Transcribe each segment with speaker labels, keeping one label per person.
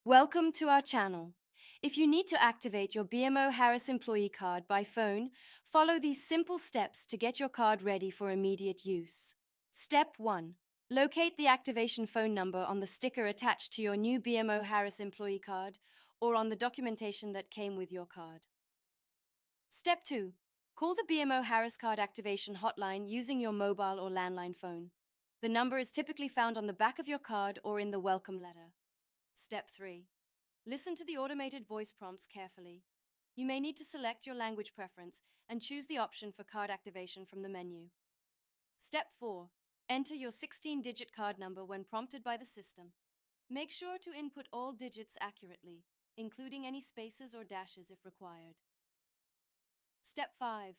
Speaker 1: Welcome to our channel. If you need to activate your BMO Harris employee card by phone, follow these simple steps to get your card ready for immediate use. Step 1. Locate the activation phone number on the sticker attached to your new BMO Harris employee card or on the documentation that came with your card. Step 2. Call the BMO Harris card activation hotline using your mobile or landline phone. The number is typically found on the back of your card or in the welcome letter. Step 3. Listen to the automated voice prompts carefully. You may need to select your language preference and choose the option for card activation from the menu. Step 4. Enter your 16-digit card number when prompted by the system. Make sure to input all digits accurately, including any spaces or dashes if required. Step 5.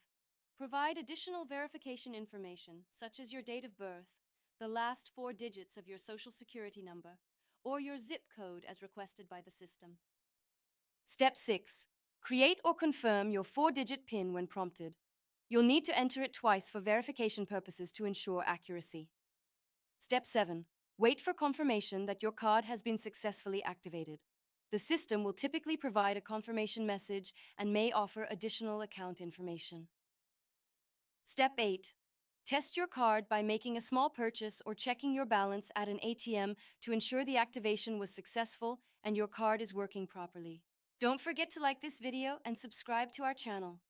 Speaker 1: Provide additional verification information, such as your date of birth, the last 4 digits of your social security number, or your zip code as requested by the system. Step 6. Create or confirm your 4-digit PIN when prompted. You'll need to enter it twice for verification purposes to ensure accuracy. Step 7. Wait for confirmation that your card has been successfully activated. The system will typically provide a confirmation message and may offer additional account information. Step 8. Test your card by making a small purchase or checking your balance at an ATM to ensure the activation was successful and your card is working properly. Don't forget to like this video and subscribe to our channel.